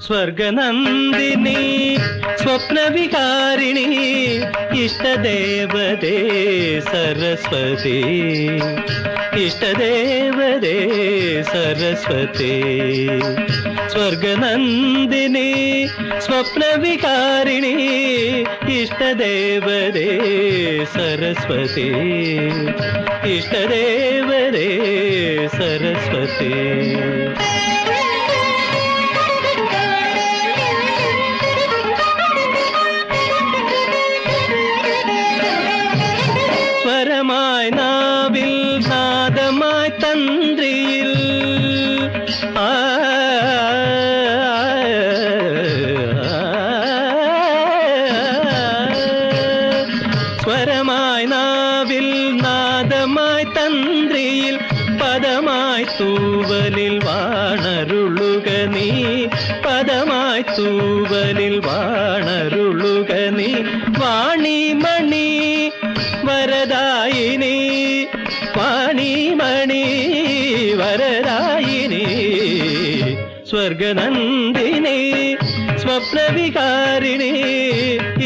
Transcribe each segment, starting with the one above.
ಸ್ವರ್ಗನಂದಿನಿ ಸ್ವಪ್ನವಿಕಾರಿಣಿ ಇಷ್ಟದೇವತೆ ಸರಸ್ವತಿ ಇಷ್ಟದೇವತೆ ಸರಸ್ವತಿ ಸ್ವರ್ಗನಂದಿನಿ ಸ್ವಪ್ನವಿಕಾರಿಣಿ ಇಷ್ಟದೇವತೆ ಸರಸ್ವತಿ ಇಷ್ಟದೇವತೆ ಸರಸ್ವತಿ സ്വരമായി നാവിൽ നാദമായി തന്ത്രിയിൽ സ്വരമായി നാവിൽ നാദമായി തന്ത്രിയിൽ പദമായി തൂവലിൽ വാണരുളുക നീ പദമായി തൂവലിൽ വാണരുളുക നീ വാണിമണി വരദായിനി വാണിമണി വരദായിനി സ്വർഗനന്ദിനി സ്വപ്നവികാരിണി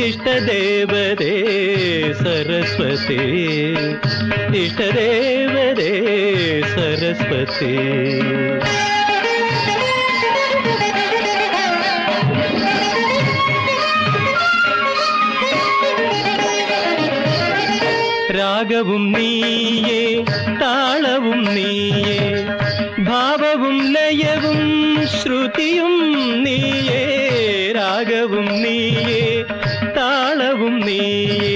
ഇഷ്ടദേവതേ സരസ്വതി ഇഷ്ടദേവതേ സരസ്വതി രാഗവും നീയേ താളവും നീയേ ഭാവവും ലയവും ശ്രുതിയും നീയേ രാഗവും നീയേ താളവും നീയേ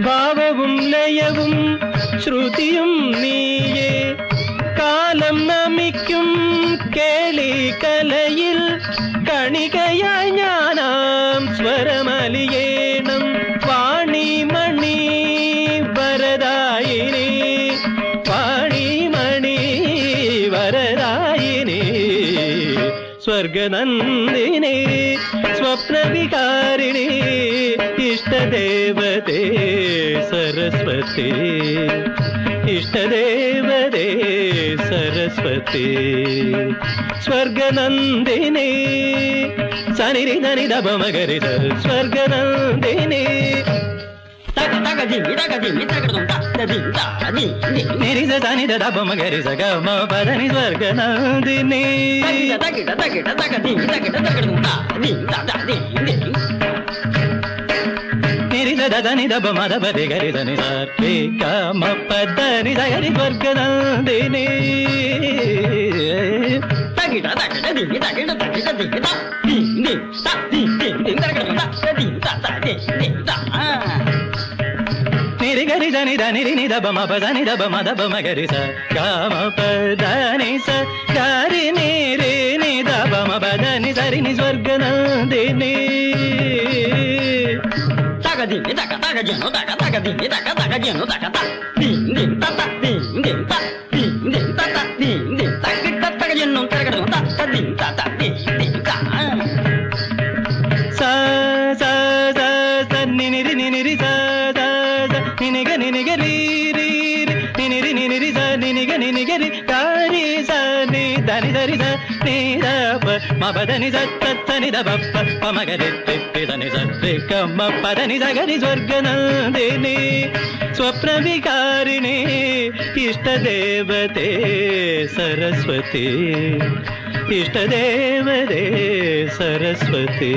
ഭാവവും ലയവും ശ്രുതിയും നീയേ കാലം നമിക്കും കേളി കലയിൽ കണികയായി ഞാനാം സ്വരമലിയേണം വാണിമണി വരദായിനി വാണിമണി വരദായിനി സ്വർഗനന്ദിനി സ്വപ്നവികാരിണി ഇഷ്ടദേവതേ സരസ്വതി ഇഷ്ടദേവതേ സരസ്വതി സ്വർഗനന്ദിനി സനിരി ധനി ധപ മഗരി സ്വർഗനന്ദിനി ನಿರಿಸ ಸನಿದ ದಪ ಮಗರಿ ಸಗ ಮ ಪದನಿ ಸ್ವರ್ಗನಂದಿನಿ ನಿರಿಸ ಧನಿ ದಪ ಮದ ಪದಿ ಗರಿ ಧನಿ ಸರಿ ಗ ಮ ಪದನಿ ಸಗರಿ ಸ್ವರ್ಗನಂದಿನಿ నిరి గరి ధని ధని ని దబ మ ప ధని దబ మ దబ మ గరి స గ మ ప ధని స గరి ని రి ని దబ మ ప ధని సరి ని స్వర్గనందిని తగ ది తగ తగ జను తగ తగ ది తగ తగ జను తగ త ది ది త త ది ది త ది ది త త ది ది తగ తగ జను తగ త ది త త ది ది త స స స స ని ని రి స నినిగ నినిగ రీ రీ నినిరి నినిరి స నినిగ నినిగ రి కారి స ని ధని ధరి స ని ద ప మ ప ధని స త ని ద ప ప మ గ రి తి ధని స రి క మ ప ధని స గ రి స్వర్గనందిని స్వప్నవికారిణి ఇష్టదేవతే సరస్వతి ఇష్టదేవతే సరస్వతి